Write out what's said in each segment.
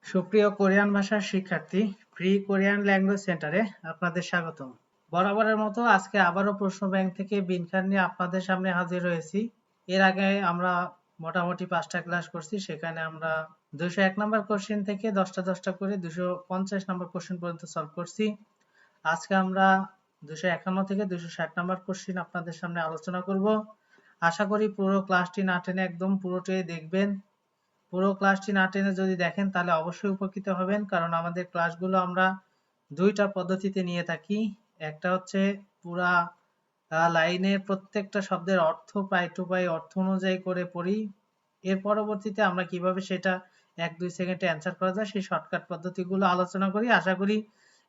সুপ্রিয় কোরিয়ান ভাষার শিক্ষার্থী, ফ্রি কোরিয়ান ল্যাঙ্গুয়েজ সেন্টারে আপনাদের স্বাগতম। বরাবরের মতো আজকে আবারও প্রশ্ন ব্যাংক থেকে বিনখান নিয়ে আপনাদের সামনে হাজির হয়েছি। এর আগে আমরা মোটামুটি 5টা ক্লাস করছি, সেখানে আমরা 201 নম্বর কোশ্চেন থেকে 10টা করে 250 নম্বর কোশ্চেন পর্যন্ত সলভ করছি। আজকে আমরা 251 থেকে 260 নম্বর কোশ্চেন আপনাদের সামনে আলোচনা করব। আশা করি পুরো ক্লাসটি না টেনে একদম পুরোটাই দেখবেন। পুরো ক্লাসটি না টেনে যদি দেখেন তাহলে অবশ্যই উপকৃত হবেন, কারণ আমাদের ক্লাসগুলো আমরা দুইটা পদ্ধতিতে নিয়ে থাকি। একটা হচ্ছে পুরা লাইনের প্রত্যেকটা শব্দের অর্থ পাই টু পাই অর্থ অনুযায়ী করে পড়ি। এর পরবর্তীতে আমরা কিভাবে সেটা 1-2 সেকেন্ডে অ্যান্সার করা যায় সেই শর্টকাট পদ্ধতিগুলো আলোচনা করি। আশা করি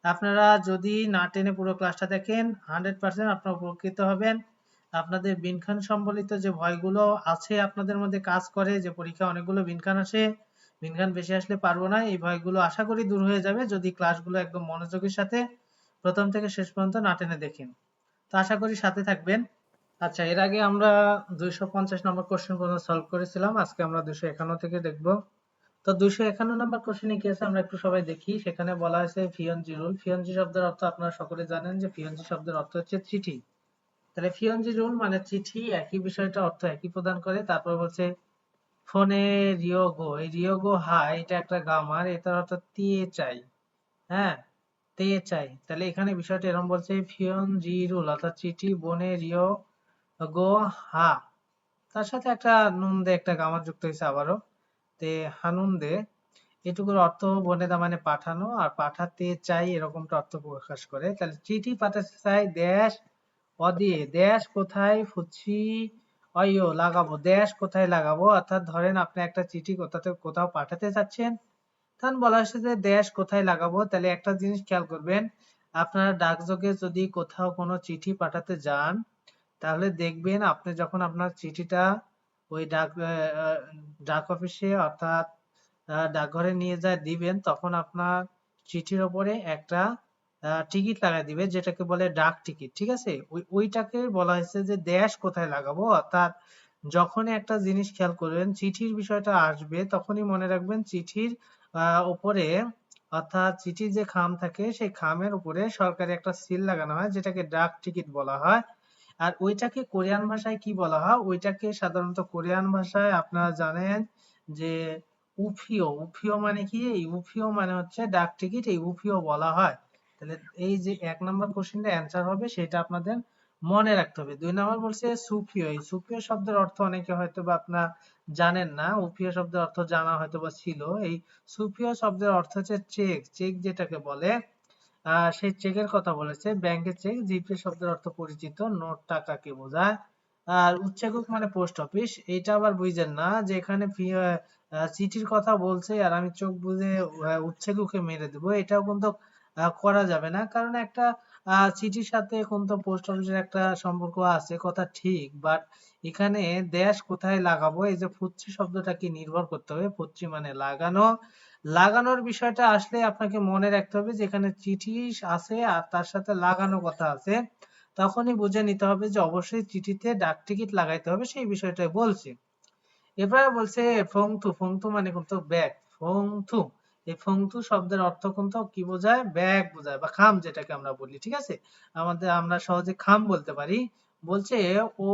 আপনারা যদি না টেনে পুরো ক্লাসটা দেখেন 100% আপনারা উপকৃত হবেন। আপনাদের বিনখান সম্বলিত যে ভয়গুলো আছে আপনাদের মধ্যে কাজ করে, যে পরীক্ষায় অনেকগুলো বিনখান আসে, বিনখান বেশি আসলে পারবো না, এই ভয়গুলো আশা করি দূর হয়ে যাবে যদি ক্লাসগুলো একদম মনোযোগের সাথে প্রথম থেকে শেষ পর্যন্ত না টেনে দেখেন। তো আশা করি সাথে থাকবেন। আচ্ছা, এর আগে আমরা 250 নম্বর কোশ্চেন পর্যন্ত সলভ করেছিলাম, আজকে আমরা 251 থেকে দেখব। তো 251 নম্বর কোশ্চেনে কি আছে আমরা একটু সবাই দেখি। সেখানে বলা হয়েছে ফিয়নজি রুল। ফিয়নজি শব্দের অর্থ আপনারা সকলে জানেন যে ফিয়নজি শব্দের অর্থ হচ্ছে চিঠি। তাহলে ফিয়নজি রুল মানে চিঠি, একই বিষয়টা অর্থ একই প্রদান করে। তারপর বলছে ফোনে রিয়োগো, এই রিয়োগো হা এটা একটা গ্রামার, এটার অর্থ দিয়ে চাই। হ্যাঁ, দিয়ে চাই। তাহলে এখানে বিষয়টা এরকম বলছে ফিয়নজি রুল অর্থাৎ চিঠি বনে রিও গো হা, তার সাথে একটা নুন দে একটা গ্রামার যুক্ত হয়েছে আবারও, তে হানুন দে, এটুকুর অর্থ বনেদা মানে পাঠানো, আর পাঠাতে চাই এরকমটা অর্থ প্রকাশ করে। তাহলে চিঠি পাঠাতে চাই দেশ অদিয়ে, দেশ কোথায় ফুচি অয়ো লাগাবো, দেশ কোথায় লাগাবো, অর্থাৎ ধরেন আপনি একটা চিঠি কোথাও পাঠাতে চাচ্ছেন, তখন বলা হয়েছে যে দেশ কোথায় লাগাবো। তাহলে একটা জিনিস খেয়াল করবেন, আপনারা ডাকযোগে যদি কোথাও কোনো চিঠি পাঠাতে যান, তাহলে দেখবেন আপনি যখন আপনার চিঠিটা ওই ডাক অফিসে অর্থাৎ ডাকঘরে নিয়ে যায় দিবেন, তখন আপনার চিঠির ওপরে একটা টিকিট লাগাই দিবে, যেটাকে বলে ডাক টিকিট। ঠিক আছে, ওইটাকে বলা হয়েছে যে দেশ কোথায় লাগাবো। অর্থাৎ যখনই একটা জিনিস খেয়াল করবেন চিঠির বিষয়টা আসবে, তখনই মনে রাখবেন চিঠির উপরে অর্থাৎ চিঠির যে খাম থাকে সেই খামের উপরে সরকারি একটা সিল লাগানো হয়, যেটাকে ডাক টিকিট বলা হয়। আর ওইটাকে কোরিয়ান ভাষায় কি বলা হয়, ওইটাকে সাধারণত কোরিয়ান ভাষায় আপনারা জানেন যে উফিও। উফিও মানে কি, এই উফিও মানে হচ্ছে ডাক টিকিট, এই উফিও বলা হয়। তাহলে এই যে 1 নম্বর কোশ্চেনটা অ্যান্সার হবে সেটা আপনাদের মনে রাখতে হবে। 2 নম্বর বলছে সুফিও। এই সুফিও শব্দের অর্থ অনেকে হয়তো বা আপনার জানেন না, উফিও শব্দের অর্থ জানা হয়তো বা ছিল। এই সুফিও শব্দের অর্থ হচ্ছে চেক, চেক যেটাকে বলে সেই চেকের কথা বলেছে, ব্যাংকের চেক। জিপে শব্দের অর্থ পরিচিত, নোট টাকাকে বোঝায়। আর উচ্চেকুক মানে পোস্ট অফিস। এইটা আবার বুঝছেন না যে এখানে চিঠির কথা বলছে আর আমি চোখ বুজে উচ্চেকুকে মেরে দেবো, এটাও কিন্তু করা যাবে না, কারণ একটা চিঠির সাথে কিন্তু পোস্ট অফিসের একটা সম্পর্ক আছে, কথা ঠিক। বাট এখানে দেশ কোথায় লাগাবো, এই যে ফুচ্ছি শব্দটা কি নির্ভর করতে হবে, ফুচ্ছি মানে লাগানো। লাগানোর বিষয়টা আসলে আপনাকে মনে রাখতে হবে যে এখানে চিঠি আছে আর তার সাথে লাগানো কথা আছে, তখনই বুঝে নিতে হবে যে অবশ্যই চিঠিতে ডাক টিকিট লাগাইতে হবে, সেই বিষয়টাই বলছি। এবারে বলছে ফংথু। ফংথু মানে কিন্তু ব্যাগ, ফংথু। এই ফংথু শব্দের অর্থ কিন্তু কি বোঝায়, ব্যাগ বোঝায় বা খাম যেটাকে আমরা বলি। ঠিক আছে, আমরা সহজে খাম বলতে পারি। বলছে ও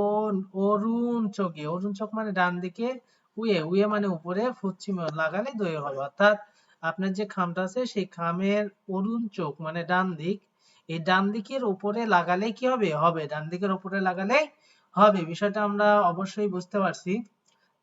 অরুণ চোখে, অরুণ চোখ মানে ডান দিকে, উয়ে, উয়ে মানে উপরে, পশ্চিমে লাগালে দয়ে হবে। অর্থাৎ আপনার যে খামটা আছে সেই খামের অরুণ চোখ মানে ডান দিক, এই ডান দিকের উপরে লাগালে কি হবে, হবে, ডান দিকের উপরে লাগালে হবে। বিষয়টা আমরা অবশ্যই বুঝতে পারছি।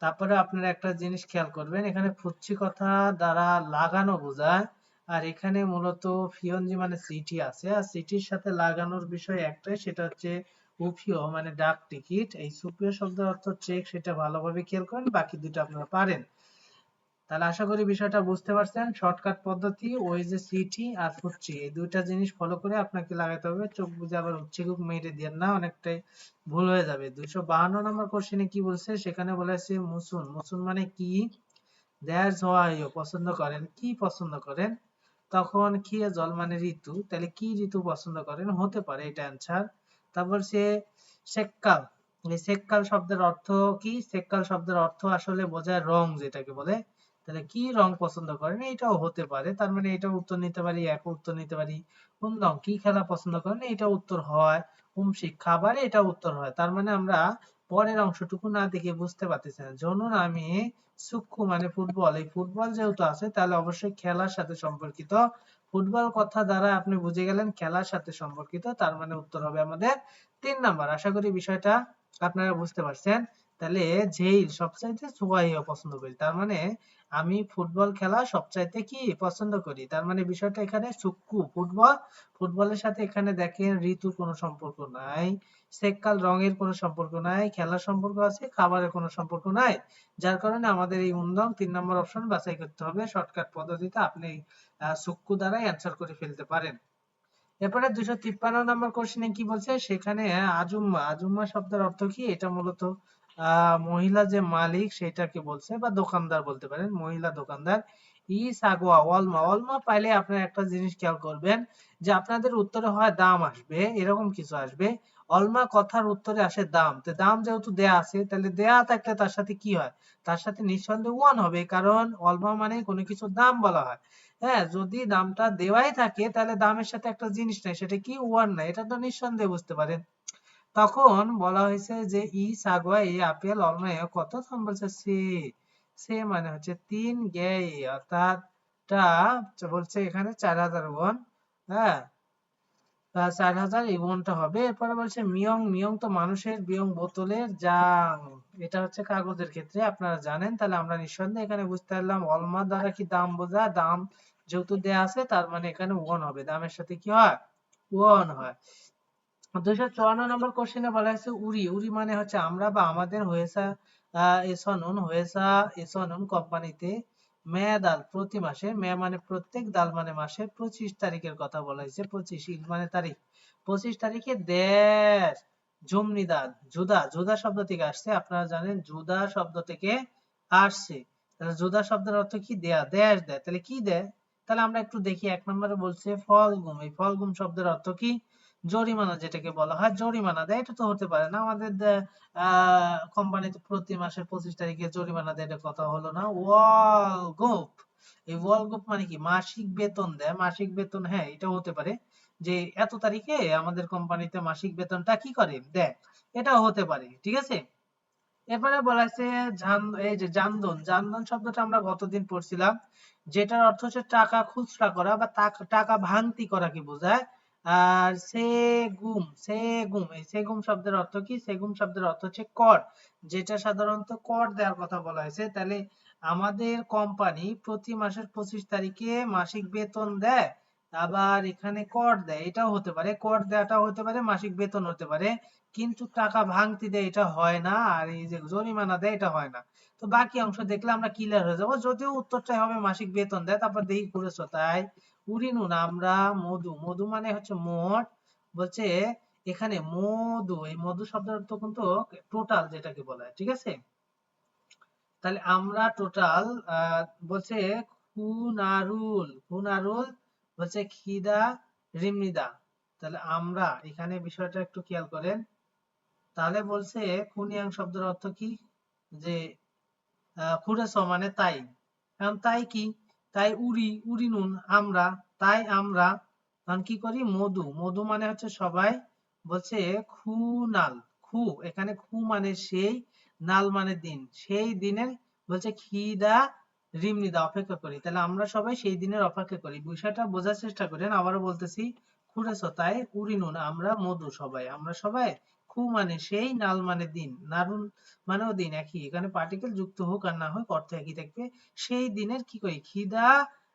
তারপরে আপনারা একটা জিনিস খেয়াল করবেন, এখানে ফুচ্ছি কথা দ্বারা লাগানো বোঝায়, আর এখানে মূলত ফিয়নজি মানে সিটি আছে, আর সিটির সাথে লাগানোর বিষয় একটাই, সেটা হচ্ছে উফিও মানে ডাক টিকিট। এই সুপিও শব্দের অর্থ চেক, সেটা ভালোভাবে খেয়াল করেন, বাকি দুটো আপনারা পারেন। তাহলে আশা করি বিষয়টা বুঝতে পারছেন। শর্টকাট পদ্ধতি ওই যে সিটি আর ফুচ্ছি, এই দুইটা জিনিস ফলো করে আপনাকে লাগাতে হবে, চোখ বুঝে আবার উচ্চেকুক মেরে দিয়ে না, অনেকটাই ভুল হয়ে যাবে। 252 নম্বর কোশ্চেনে কি বলছে, সেখানে বলেছে মুসুন। মুসুন মানে কি, দ্যাটস হোয়াই পছন্দ করেন, কি পছন্দ করেন। তখন খিয়ে জল মানে ঋতু, তাহলে কি ঋতু পছন্দ করেন হতে পারে, এটা অ্যান্সার। তারপর সে সেককাল। এই সেককাল শব্দের অর্থ কি, সেককাল শব্দের অর্থ আসলে বোঝায় রং যেটাকে বলে। তাহলে কি রং পছন্দ করেন, এটাও হতে পারে। তার মানে এটা উত্তর নিতে পারি, এক উত্তর নিতে পারি। কোন রং, কি খেলা পছন্দ করেন, এটা উত্তর হয়। খাবার, এটা উত্তর হয়। তার মানে আমরা পরের অংশটুকু না দেখে বুঝতে পারতেছি না। জনুন আমি সুক্কু মানে ফুটবল, এই ফুটবল যেহেতু আছে তাহলে অবশ্যই খেলার সাথে সম্পর্কিত। ফুটবল কথা দ্বারা আপনি বুঝে গেলেন খেলার সাথে সম্পর্কিত, তার মানে উত্তর হবে আমাদের 3 নাম্বার। আশা করি বিষয়টা আপনারা বুঝতে পারছেন। তাহলে যেই সবচাইতে সোয়াইও পছন্দ করি, তার মানে আমি ফুটবল খেলা সবচাইতে কি পছন্দ করি। তার মানে বিষয়টা এখানে সুক্কু ফুটবল। ফুটবলের সাথে এখানে দেখেন ঋতুর কোনো সম্পর্ক নাই, সেককাল রঙের কোনো সম্পর্ক নাই, খেলার সম্পর্ক আছে, খাবারের কোনো সম্পর্ক নাই। যার কারণে আমাদের এই উন্দং 3 নম্বর অপশন বাছাই করতে হবে। শর্টকাট পদ্ধতিতে আপনি সুক্কু দ্বারাই অ্যান্সার করে ফেলতে পারেন। এরপরে 253 নম্বর কোশ্চেনে কি বলছে, সেখানে আজুম্মা, আজুম্মা শব্দের অর্থ কি? এটা মূলত মহিলা যে মালিক সেটাকে বলছে, বা দোকানদার বলতে পারেন, মহিলা দোকানদার। ই সাগোয়া, অলমা, অলমা পাইলে আপনারা একটা জিনিস খেয়াল করবেন যে আপনাদের উত্তরে হয় দাম আসবে, এরকম কিছু আসবে। অলমা কথার উত্তরে আসে দাম। তো দাম যেহেতু দেয়া আছে, তাহলে দেয়া থাকলে তার সাথে কি হয়? তার সাথে নিঃসন্দেহে ওয়ান হবে, কারণ অলমা মানে কোনো কিছুর দাম বলা হয়। হ্যাঁ, যদি দামটা দেওয়াই থাকে তাহলে দামের সাথে একটা জিনিস নাই, সেটা কি? ওয়ান নাই। এটা তো নিঃসন্দেহে বুঝতে পারেন। তখন বলা হয়েছে যে ই সাগোয়া, এই আপেল অলমে কত দাম বলছে? সে, সে মানে হচ্ছে 3 গে, অর্থাৎ টা বলছে এখানে 4000 ওয়ান। হ্যাঁ, 4000 এই ওয়ানটা হবে। এরপরে বলছে মিয়ং, মিয়ং তো মানুষের, বিয়ং বোতলের, জাং এটা হচ্ছে কাগজের ক্ষেত্রে, আপনারা জানেন। তাহলে আমরা নিঃসন্দেহে এখানে বুঝতে পারলাম অলমা দ্বারা কি দাম বোঝা, দাম যেহেতু দেয়া আছে তার মানে এখানে ওয়ান হবে, দামের সাথে কি হয়? ওয়ান হয়। 254 নম্বর কোশ্চেনে বলা হয়েছে উরি, উরি মানে হচ্ছে আমরা বা আমাদের। হয়েছে এসনুন, হয়েছে এসনুন কোম্পানিতে মেয়াদাল প্রতি মাসে, মে মানে প্রত্যেক, দাল মানে মাসে 25 তারিখের কথা বলা হয়েছে। 25 মানে তারিখ, 25 তারিখে দেশ জমনিদান, জুদা, জুদা শব্দ থেকে আসছে। আপনারা জানেন জুদা শব্দ থেকে আসছে। তাহলে জুদা শব্দের অর্থ কি? দেয়া, দেশ দেয়। তাহলে কি দেয়? তাহলে আমরা একটু দেখি। 1 নম্বরে বলছে ফলগুম, এই ফলগুম শব্দের অর্থ কি? জরিমানা, যেটাকে বলা হয় জরিমানা দেয়। এটা তো হতে পারে না, আমাদের কোম্পানিতে প্রতি মাসের 25 তারিখে জরিমানা দেয়, এটা কথা হলো না। ওয়ালগুপ, এই ওয়ালগুপ মানে কি? মাসিক বেতন দেয়, মাসিক বেতন। হ্যাঁ, এটা হতে পারে যে এত তারিখে আমাদের কোম্পানিতে মাসিক বেতনটা কি করে? দেয়। এটাও হতে পারে, ঠিক আছে। এরপরে বলা আছে এই যে জানদন, জানদন শব্দটা আমরা গতদিন পড়ছিলাম, যেটার অর্থ হচ্ছে টাকা খুচরা করা বা টাকা ভাঙতি করা কি বোঝায়। আর সেগুম, সেগুম, এই সেগুম শব্দের অর্থ কি? সেগুম শব্দের অর্থ হচ্ছে কর, যেটা সাধারণত কর দেওয়ার কথা বলা হয়েছে। তাহলে আমাদের কোম্পানি প্রতি মাসের 25 তারিখে মাসিক বেতন দেয়, আবার এখানে কর দেয়, এটাও হতে পারে। কর দেওয়াটাও হতে পারে, মাসিক বেতন হতে পারে। কিন্তু টাকা ভাঙতি দেয় এটা হয় না, আর এই যে জরিমানা দেয় এটা হয় না। তো বাকি অংশ দেখলে আমরা ক্লিয়ার হয়ে যাবো, যদিও উত্তরটাই হবে মাসিক বেতন দেয়। তারপর দেখি করেছো তাই উড়িনুন আমরা মধু, মধু মানে হচ্ছে মোট। বলছে এখানে মধু, এই মধু শব্দের অর্থ কিন্তু টোটাল, যেটাকে বলা হয়, ঠিক আছে। তাহলে আমরা টোটাল বলছে খুনারুল, খুনারুল বলছে খিদা রিমনিদা। তাহলে আমরা এখানে বিষয়টা একটু খেয়াল করেন। তাহলে বলছে খুনিয়াং শব্দের অর্থ কি? যে খুড়েছ মানে তাই। এখন তাই কি? তাই উড়ি, উড়ি নুন আমরা, তাই আমরা তখন কি করি? মধু, মধু মানে হচ্ছে সবাই। বলছে খু নাল, খু এখানে খু মানে সেই, নাল মানে দিন, সেই দিনের বলছে খিদা রিমনিদা অপেক্ষা করি। তাহলে আমরা সবাই সেই দিনের অপেক্ষা করি। বিষয়টা বোঝার চেষ্টা করেন। আবারও বলতেছি, খুড়েছ তাই উড়ি নুন আমরা মধু সবাই, আমরা সবাই। খু মানে সেই, নাল মানে দিন, নারুন মানেও দিন, একই। এখানে পার্টিকেল যুক্ত হোক আর না হোক অর্থ একই থাকবে। সেই দিনের কি করি? খিদা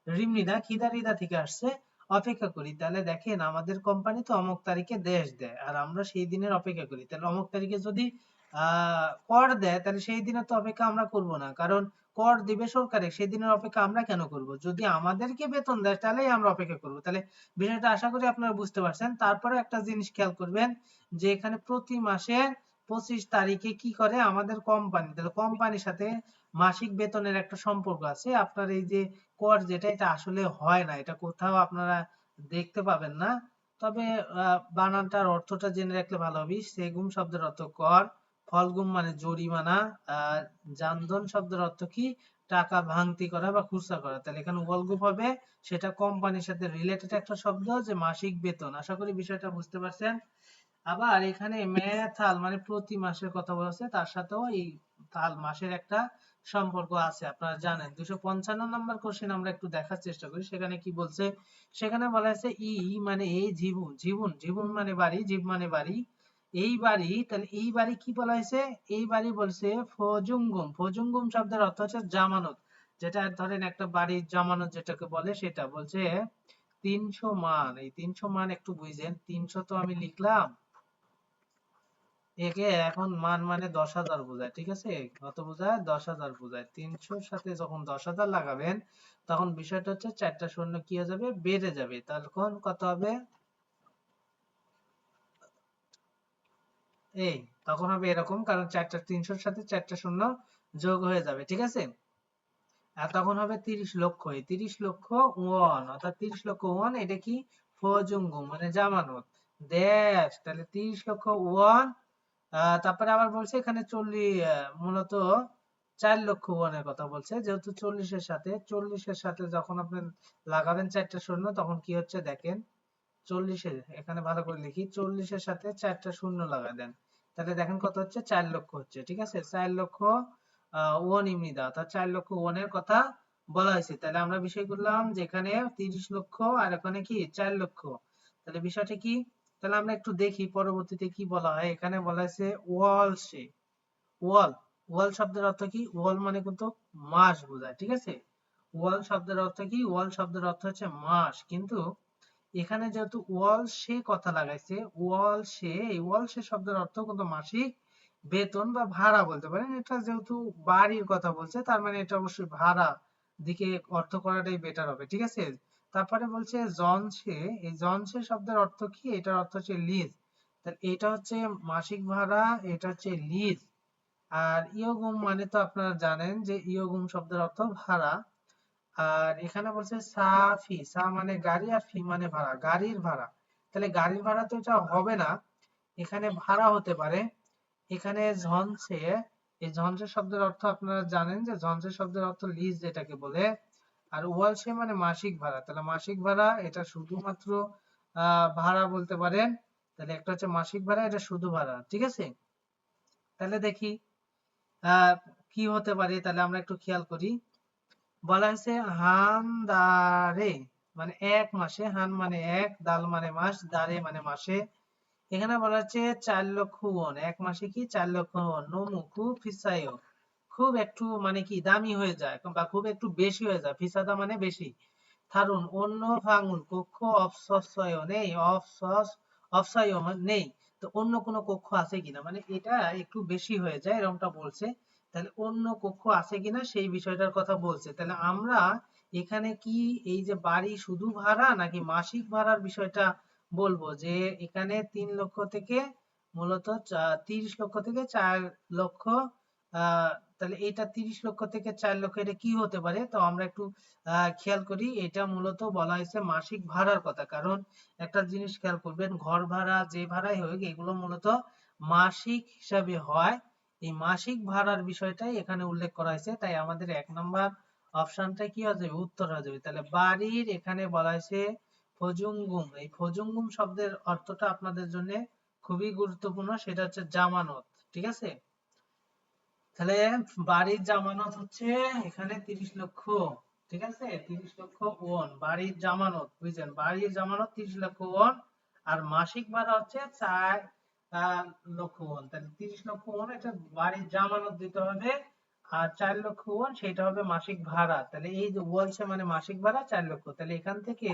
রিমনিদা, খিদা রিদা থেকে আসছে, অপেক্ষা করি। তাহলে দেখেন আমাদের কোম্পানি তো অমুক তারিখে দেশ দেয়, আর আমরা সেই দিনের অপেক্ষা করি। তাহলে অমুক তারিখে যদি কর দেয়, তাহলে সেই দিনের তো অপেক্ষা আমরা করব না, কারণ কর দিবে সরকারে, সেই দিনের অপেক্ষা আমরা কেন করব? যদি আমাদেরকে বেতন দেয় তাহলেই আমরা অপেক্ষা করব। তাহলে বিষয়টা আশা করি আপনারা বুঝতে পারছেন। তারপরে একটা জিনিস খেয়াল করবেন যে এখানে প্রতি মাসের 25 তারিখে কি করে আমাদের কোম্পানি, তাহলে কোম্পানির সাথে মাসিক বেতনের একটা সম্পর্ক আছে। আপনার এই যে কর যেটা, এটা আসলে হয় না, এটা কোথাও আপনারা দেখতে পাবেন না। তবে বানানটার অর্থটা জেনে রাখলে ভালো হবে। সেগুম শব্দের অর্থ কর, ফলগুম মানে জরিমানা, আর জানদন শব্দের অর্থ কি? টাকা ভাঙতি করা বা খুচরা করা। তাহলে এখানে ওয়ালগুপ হবে, সেটা কোম্পানির সাথে রিলেটেড একটা শব্দ, যে মাসিক বেতন। আশা করি বিষয়টা বুঝতে পারছেন। আবার এখানে মেথাল মানে প্রতি মাসের কথা বলছে, তার সাথেও এই তাল মাসের একটা সম্পর্ক আছে, আপনারা জানেন। 255 নম্বর কোশ্চেন আমরা একটু দেখার চেষ্টা করি। সেখানে কি বলছে? সেখানে বলা আছে ই মানে এই জীবন, জীবন জীবন মানে বাড়ি, জীব মানে বাড়ি, এই বাড়ি। তাহলে এই বাড়ি কি বলা হয়েছে? এই বাড়ি বলছে ফজুঙ্গুম। ফজুঙ্গুম শব্দের অর্থ হচ্ছে জামানত, যেটা ধরেন একটা বাড়ির জামানত যেটাকে বলে, সেটা বলছে 300 মান। এই 300 মান একটু বুঝেন, 300 তো আমি লিখলাম, একে এখন মান মানে 10,000 বোঝায়, ঠিক আছে? কত বোঝায়? 10,000 বোঝায়। 300-র সাথে যখন 10,000 লাগাবেন, তখন বিষয়টা হচ্ছে 4টা শূন্য কি হয়ে যাবে? বেড়ে যাবে। তখন কত হবে? এই তখন হবে এরকম, কারণ 300-র সাথে 4টা শূন্য যোগ হয়ে যাবে, ঠিক আছে? আর তখন হবে 30 লক্ষ। এই 30 লক্ষ ওয়ান, অর্থাৎ 30 লক্ষ ওয়ান, এটা কি? ফজুঙ্গু মানে জামানত। দেশ, তাহলে 30 লক্ষ ওয়ান। তারপরে আবার বলছে এখানে 40, মূলত 4 লক্ষ ওয়ানের কথা বলছে, যেহেতু 40-এর সাথে যখন আপনি লাগাবেন 4টা শূন্য, তখন কি হচ্ছে দেখেন। 40-এর, এখানে ভালো করে লিখি, 40-এর সাথে 4টা শূন্য লাগাই দেন, তাহলে দেখেন কত হচ্ছে? 4 লক্ষ হচ্ছে, ঠিক আছে? 4 লক্ষ ওয়ান ইমনিদা, অর্থাৎ 4 লক্ষ ওয়ানের কথা বলা হয়েছে। তাহলে আমরা বিষয় করলাম যে এখানে 30 লক্ষ আর এখানে কি 4 লক্ষ। তাহলে বিষয়টা কি? তাহলে আমরা একটু দেখি পরবর্তীতে কি বলা হয়। এখানে বলা হয়েছে ওয়াল সে, ওয়াল, ওয়াল শব্দের অর্থ কি? ওয়াল মানে কিন্তু মাস বোঝায়, ঠিক আছে? ওয়াল শব্দের অর্থ কি? ওয়াল শব্দের অর্থ হচ্ছে মাস, কিন্তু এখানে যেহেতু ওয়াল সে কথা লাগাইছে, ওয়াল সে, এই ওয়াল সে শব্দের অর্থ কিন্তু মাসিক বেতন বা ভাড়া বলতে পারেন। এটা যেহেতু বাড়ির কথা বলছে, তার মানে এটা অবশ্যই ভাড়া দিকে অর্থ করাটাই বেটার হবে, ঠিক আছে? তারপরে বলছে জনসে, এই জনসে শব্দের অর্থ কি? এটার অর্থ হচ্ছে লিজ। তাহলে এটা হচ্ছে মাসিক ভাড়া, এটা হচ্ছে লিজ। আর ইয়গুম মানে তো আপনারা জানেন যে ইয়গুম শব্দের অর্থ ভাড়া। আর এখানে বলছে সা ফি, সা মানে গাড়ি আর ফি মানে ভাড়া, গাড়ির ভাড়া। তাহলে গাড়ির ভাড়া তো এটা হবে না, এখানে ভাড়া হতে পারে। এখানে ঝনসে, এই ঝনসে শব্দের অর্থ আপনারা জানেন যে ঝনসে শব্দের অর্থ লিজ যেটাকে বলে। আর ওয়ালসে মানে মাসিক ভাড়া, তাহলে মাসিক ভাড়া এটা শুধুমাত্র ভাড়া বলতে পারেন। তাহলে একটা হচ্ছে মাসিক ভাড়া, এটা শুধু ভাড়া, ঠিক আছে? তাহলে দেখি আহ কি হতে পারে, তাহলে আমরা একটু খেয়াল করি। বলা হয়েছে হান দারে মানে এক মাসে, হান মানে এক, দাল মানে মাস, দারে মানে মাসে। এখানে বলা হচ্ছে 4 লক্ষ ওয়ান, এক মাসে কি 4 লক্ষ ওয়ান। নোমু খুব ফিসাইও, খুব একটু মানে কি দামি হয়ে যায় বা খুব একটু বেশি হয়ে যায়, ফিসাদা মানে বেশি। থারুন অন্য ভাঙুন কক্ষ অফসয় নেই, অফসয় নেই। তো অন্য কোনো কক্ষ আছে কিনা, মানে এটা একটু বেশি হয়ে যায় এরকমটা বলছে। তাহলে অন্য কক্ষ আছে কিনা সেই বিষয়টার কথা বলছে। তাহলে আমরা এখানে কি এই যে বাড়ি শুধু ভাড়া নাকি মাসিক ভাড়ার বিষয়টা বলবো, যে এখানে 3 লক্ষ থেকে মূলত 30 লক্ষ থেকে 4 লক্ষ। তাহলে এটা 30 লক্ষ থেকে 4 লক্ষ, এটা কি হতে পারে? তো আমরা একটু খেয়াল করি। এটা মূলত বলা হয়েছে মাসিক ভাড়ার কথা, কারণ একটা জিনিস খেয়াল করবেন, ঘর ভাড়া যে ভাড়াই হোক এগুলো মূলত মাসিক হিসাবে হয়। এই মাসিক ভাড়ার বিষয়টাই এখানে উল্লেখ করা হয়েছে, তাই আমাদের 1 নম্বর অপশনটা কি হয়ে যাবে? উত্তর হয়ে যাবে। তাহলে বাড়ির এখানে বলা হয়েছে ফজুঙ্গুম। এই ফজুঙ্গুম শব্দের অর্থটা আপনাদের জন্য খুবই গুরুত্বপূর্ণ, সেটা হচ্ছে জামানত, ঠিক আছে? তাহলে বাড়ির জামানত হচ্ছে এখানে 30 লক্ষ, ঠিক আছে? 30 লক্ষ ওয়ান বাড়ির জামানত, বুঝছেন? বাড়ির জামানত 30 লক্ষ ওয়ান। আর মাসিক ভাড়া হচ্ছে 4 লক্ষ ওয়ান। তাহলে 30 লক্ষ ওয়ান এটা বাড়ির জামানত দিতে হবে, আর 4 লক্ষ ওয়ান সেটা হবে মাসিক ভাড়া। তাহলে এই যে ওয়ালসে মানে মাসিক ভাড়া 4 লক্ষ, তাহলে এখান থেকে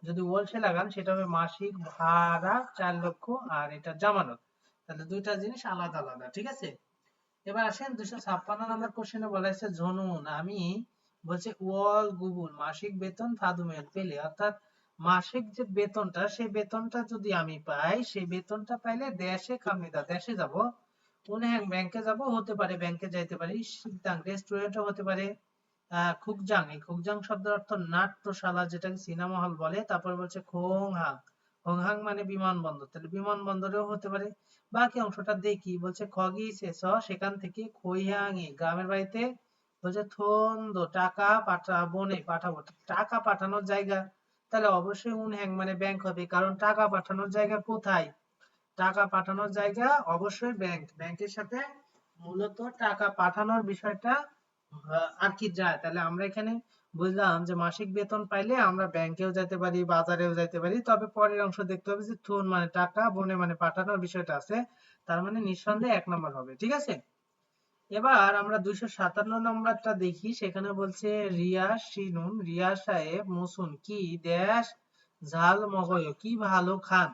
যদি ওয়ালসে লাগান সেটা হবে মাসিক ভাড়া 4 লক্ষ, আর এটা জামানত। তাহলে দুইটা জিনিস আলাদা আলাদা, ঠিক আছে? এবার আসেন 256 নম্বর কোশ্চেনে বলা হয়েছে জনুন আমি, বলছে ওয়াল গুবুল মাসিক বেতন ফাদুমেল পেলে, অর্থাৎ মাসিক যে বেতনটা, সেই বেতনটা যদি আমি পাই, সেই বেতনটা পাইলে দেশে কামিদা, দেশে যাব, উনি ব্যাংকে যাব, হতে পারে ব্যাংকে যাইতে পারি, সিদ্ধাং রেস্টুরেন্টও হতে পারে, খুকজাং, এই খুকজাং শব্দের অর্থ নাট্যশালা যেটাকে সিনেমা হল বলে। তারপর বলছে খোংহাং, খোংহাং মানে বিমানবন্দর, তাহলে বিমানবন্দরেও হতে পারে। বাকি অংশটা দেখি, বলছে খগি শেষ সেখান থেকে খৈহাং গ্রামের বাড়িতে বলছে থোন্দো টাকা পাঠাবো পাঠাবো, টাকা পাঠানোর জায়গা, তাহলে অবশ্যই উনহ্যাং মানে ব্যাংক হবে, কারণ টাকা পাঠানোর জায়গা কোথায়? টাকা পাঠানোর জায়গা অবশ্যই ব্যাংক, ব্যাংকের সাথে মূলত টাকা পাঠানোর বিষয়টা আর কি যায়। তাহলে আমরা এখানে বুঝলাম যে মাসিক বেতন পাইলে আমরা ব্যাংকেও যেতে পারি, বাজারেও যেতে পারি, তবে পরের অংশ দেখতে হবে যে থুন মানে টাকা, বনে মানে পাঠানোর বিষয়টা আছে, তার মানে নিঃসন্দেহে 1 নম্বর হবে। ঠিক আছে, এবার আমরা 257 নম্বরটা দেখি, সেখানে বলছে রিয়া শিনুন রিয়া সাহেব মুসুন কি দেশ ঝাল মগয় কি ভালো খান।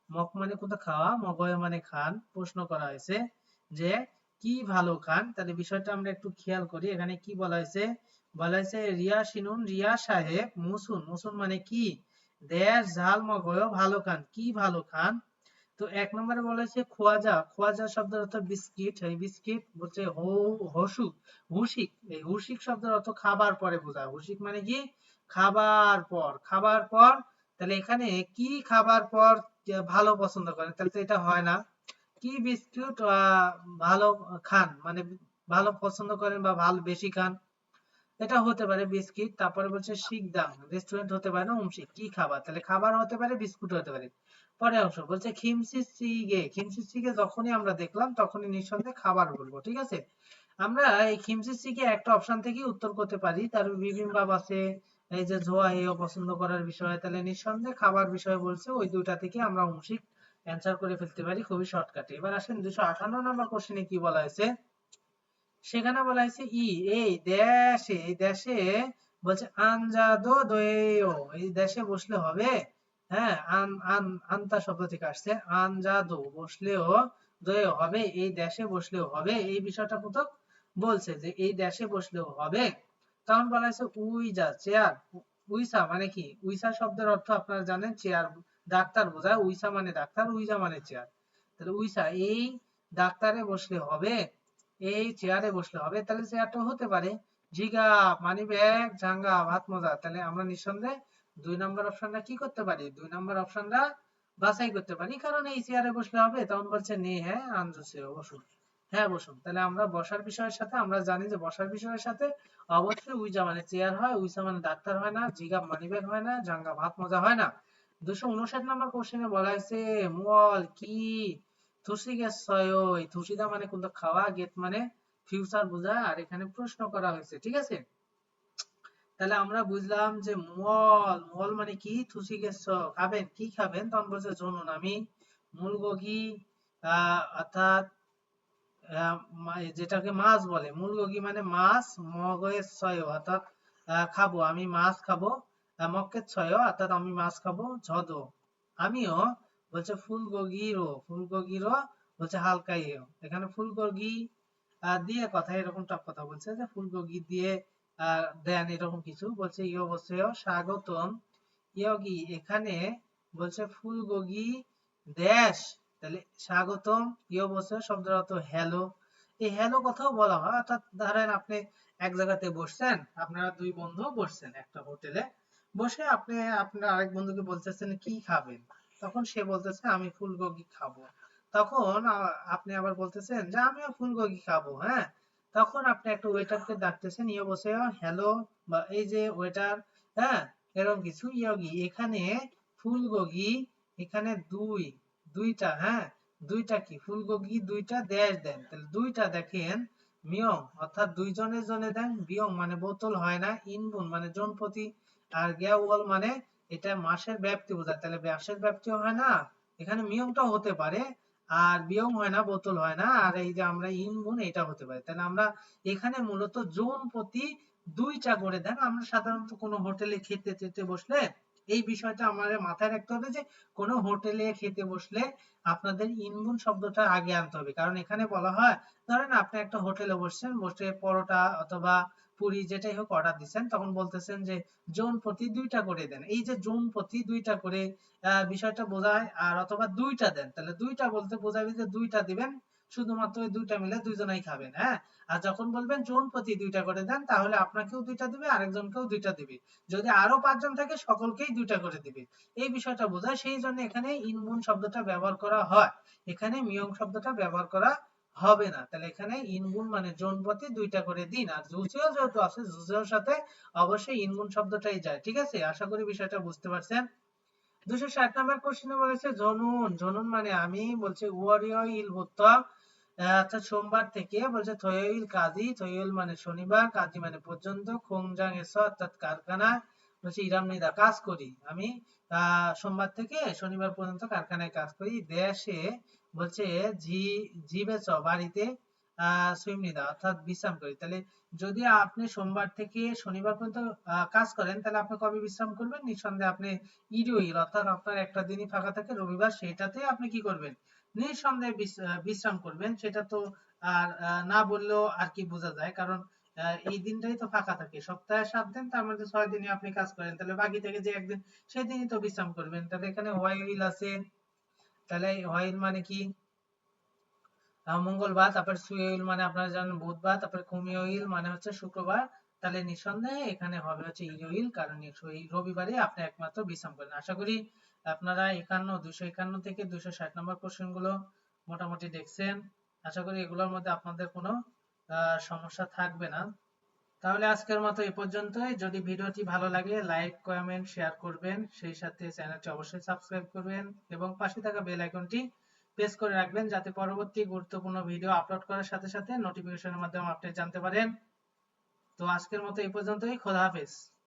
মগ মানে কোথা খাওয়া, মগয় মানে খান। প্রশ্ন করা হয়েছে যে কি ভালো খান, তাহলে বিষয়টা আমরা একটু খেয়াল করি। এখানে কি বলা হয়েছে? বলা হয়েছে রিয়া শিনুন রিয়া সাহেব মুসুন, মুসুন মানে কি দেশ ঝাল মগয় ভালো খান, কি ভালো খান। তো 1 নম্বরে বলা হয়েছে খোয়াজা, খোয়াজা শব্দের অর্থ বিস্কিট, এই বিস্কিট বলছে হসুক, হুসিক, এই হুসিক শব্দের অর্থ খাবার পরে বোঝায়, হুসিক মানে কি খাবার পর, খাবার পর। তাহলে এখানে কি খাবার পর ভালো পছন্দ করেন, তাহলে তো এটা হয় না। কি বিস্কুট ভালো খান মানে ভালো পছন্দ করেন বা ভালো বেশি খান, এটা হতে পারে বিস্কিট। তারপরে বলছে শিকদাং রেস্টুরেন্ট হতে পারে না, উমশিক কি খাবার, তাহলে খাবার হতে পারে, বিস্কুট হতে পারে। পরের অংশ বলছে খিমসি সিগে, খিমসি সিগে যখনই আমরা দেখলাম তখনই নিঃসন্দেহে খাবার বলবো। ঠিক আছে, আমরা এই খিমসি সিগে একটা অপশন থেকে উত্তর করতে পারি, তার বিবিম্বাপ আছে, এই যে ঝোয়া এও পছন্দ করার বিষয়, তাহলে নিঃসন্দেহে খাবার বিষয় বলছে, ওই দুইটা থেকে আমরা উমশিক অ্যান্সার করে ফেলতে পারি খুবই শর্টকাটে। এবার আসেন 258 নম্বর কোশ্চেনে কি বলা হয়েছে, সেখানে বলা হয়েছে এই দেশে, এই দেশে বলছে আনজাদো দোয়েও, এই দেশে বসলে হবে। হ্যাঁ, আনতা শব্দ থেকে আসছে, আনজাদো বসলেও দোয়েও হবে, এই দেশে বসলেও হবে, এই বিষয়টা কোথাও বলছে যে এই দেশে বসলেও হবে। তখন বলা হয়েছে উইজা চেয়ার, উইসা মানে কি, উইসা শব্দের অর্থ আপনারা জানেন চেয়ার, ডাক্তার বোঝায়, উইসা মানে ডাক্তার, উইজা মানে চেয়ার। তাহলে উইসা এই ডাক্তারে বসলে হবে, এই চেয়ারে বসলে হবে, তাহলে চেয়ারটা হতে পারে। জিগা মানি ব্যাগ, জাঙ্গা ভাত মজা, তাহলে আমরা নিঃসন্দেহে 2 নম্বর অপশনটা কি করতে পারি, 2 নম্বর অপশনটা বাছাই করতে পারি, কারণ এই চেয়ারে বসলে হবে। তখন বলছে নে হ্যাঁ আনজুসে বসুন, হ্যাঁ বসুন। তাহলে আমরা বসার বিষয়ের সাথে আমরা জানি যে বসার বিষয়ের সাথে অবশ্যই উইজা মানে চেয়ার হয়, উইসা মানে ডাক্তার হয় না, জিগা মানি ব্যাগ হয় না, জাঙ্গা ভাত মজা হয় না। 259 নম্বর কোশ্চেনে বলা হয়েছে মুয়াল কি থুসি গেছ ওই থুসিদা মানে কোনটা খাওয়া, গেট মানে ফিউচার বোঝায়, আর এখানে প্রশ্ন করা হয়েছে। ঠিক আছে, তাহলে আমরা বুঝলাম যে মল, মল মানে কি থুসি গেছ খাবেন, কি খাবেন, তখন বলছে জনুন আমি মূলগোগি অর্থাৎ যেটাকে মাছ বলে, মূলগোগি মানে মাছ, মগের ছয় অর্থাৎ খাবো, আমি মাছ খাবো, মক্কের ছয় অর্থাৎ আমি মাছ খাবো, ঝদ আমিও বলছে ফুলগোগিরও, ফুলগোগিরও বলছে হালকাইও, এখানে ফুলগোগি দিয়ে কথা, এরকম টপ কথা বলছে যে ফুলগোগি দিয়ে দেন এরকম কিছু বলছে। ইয় বলছে স্বাগতম ইয়গি, এখানে বলছে ফুলগোগি দেশ, তাহলে স্বাগতম ইয় বলছে শব্দের অর্থ হ্যালো, এই হ্যালো কথাও বলা হয়। অর্থাৎ ধরেন আপনি এক জায়গাতে বসছেন, আপনারা দুই বন্ধু বসছেন একটা হোটেলে, বসে আপনি আপনার আরেক বন্ধুকে বলতেছেন কি খাবেন, তখন সে বলতেছে আমি ফুলগোগি খাবো, তখন আপনি আবার বলতেছেন যে আমিও ফুলগোগি খাবো। হ্যাঁ, তখন আপনি একটা ওয়েটারকে ডাকতেছেন, ইয়ে বসে হ্যালো, বা এই যে ওয়েটার, হ্যাঁ এরকম কিছু ইয়গি, এখানে ফুলগোগি, এখানে দুইটা, হ্যাঁ দুইটা কি ফুলগোগি দুইটা দেশ দেন, তাহলে দুইটা দেখেন মিয়ং অর্থাৎ দুইজনের জন্য দেন, বিয়ং মানে বোতল হয় না, ইনবুন মানে জনপ্রতি, আর গেওয়াল মানে এটা মাসের ব্যাপ্তি বোঝায়, তাহলে মাসের ব্যাপ্তিও হয় না, এখানে মিয়ংটাও হতে পারে, আর বিয়ং হয় না বোতল হয় না, আর এই যে আমরা ইনবুন এটা হতে পারে। তাহলে আমরা এখানে মূলত জন প্রতি দুইটা করে দেন। আমরা সাধারণত কোনো হোটেলে খেতে টেতে বসলে এই বিষয়টা আমাদের মাথায় রাখতে হবে যে কোনো হোটেলে খেতে বসলে আপনাদের ইনগুন শব্দটা আগে আনতে হবে, কারণ এখানে বলা হয় ধরেন আপনি একটা হোটেলে বসছেন, বসে পরোটা অথবা পুরি যেটাই হোক অর্ডার দিচ্ছেন, তখন বলতেছেন যে জন প্রতি দুইটা করে দেন, এই যে জন প্রতি দুইটা করে বিষয়টা বোঝায়, আর অথবা দুইটা দেন, তাহলে দুইটা বলতে বোঝাবে যে দুইটা দিবেন, শুধুমাত্র ওই দুইটা মিলে দুইজনাই খাবেন। হ্যাঁ, আর যখন বলবেন জন প্রতি দুইটা করে দেন, তাহলে আপনাকেও দুইটা দিবে, আরেকজনকেও দুইটা দিবে, যদি আরো 5 জন থাকে সকলকেই দুইটা করে দিবে, এই বিষয়টা বোঝায়, সেই জন্য এখানে ইনগুন শব্দটা ব্যবহার করা হয়, এখানে মিয়ং শব্দটা ব্যবহার করা হবে না। তাহলে এখানে ইনগুণ মানে জন প্রতি 2টা করে দিন। আর জুজেও যেহেতু আছে, জুজের সাথে অবশ্যই ইনগুণ শব্দটাই যায়। ঠিক আছে, আশা করি বিষয়টা বুঝতে পারছেন। 260 নাম্বার কোশ্চেনে বলেছে জনুন। জনুন মানে আমি, বলছে ওয়ারিয়ইল বুত্তা, অর্থাৎ সোমবার থেকে, বলছে থয়ইল কাজী, থয়ইল মানে শনিবার, কাজী মানে পর্যন্ত, খোংজাং এস অর্থাৎ কারখানা, বলছে ইরাম নিদা কাজ করি আমি, সোমবার থেকে শনিবার পর্যন্ত কারখানায় কাজ করি। দেশে বলছে জি জিবেচ বাড়িতে, সুইমনিদা অর্থাৎ বিশ্রাম করি। তাহলে যদি আপনি সোমবার থেকে শনিবার পর্যন্ত কাজ করেন, তাহলে আপনি কবে বিশ্রাম করবেন? নিঃসন্দেহে আপনি ইরোইল অর্থাৎ আপনার একটা দিনই ফাঁকা থাকে রবিবার, সেটাতে আপনি কি করবেন? নিঃসন্দেহে বিশ্রাম করবেন। সেটা তো আর না বললেও আর কি বোঝা যায়, কারণ এই দিনটাই তো ফাঁকা থাকে। সপ্তাহে 7 দিন, তার মধ্যে 6 দিনই আপনি কাজ করেন, তাহলে বাকি থেকে যে একদিন, সেই দিনই তো বিশ্রাম করবেন। তাহলে এখানে হোয়াইল আছে, তাহলে হোয়াইল মানে কি? মঙ্গলবার। তারপর সুইল মানে আপনারা জানেন বুধবার। তারপর কুমিওইল মানে হচ্ছে শুক্রবার। তাহলে নিঃসন্দেহে এখানে হবে হচ্ছে ইরোইল, কারণ এই রবিবারে আপনি একমাত্র বিশ্রাম করেন। আশা করি আপনারা 251 থেকে 260 নম্বর কোশ্চেন গুলো মোটামুটি দেখছেন। আশা করি এগুলোর মধ্যে আপনাদের কোনো সমস্যা থাকবে না। তাহলে আজকের মতো এ পর্যন্তই। যদি ভিডিওটি ভালো লাগে লাইক, কমেন্ট, শেয়ার করবেন, সেই সাথে চ্যানেলটি অবশ্যই সাবস্ক্রাইব করবেন এবং পাশে থাকা বেল আইকনটি প্রেস করে রাখবেন, যাতে পরবর্তী গুরুত্বপূর্ণ ভিডিও আপলোড করার সাথে সাথে নোটিফিকেশনের মাধ্যমে আপডেট জানতে পারেন। তো আজকের মতো এই পর্যন্তই। খোদা হাফেজ।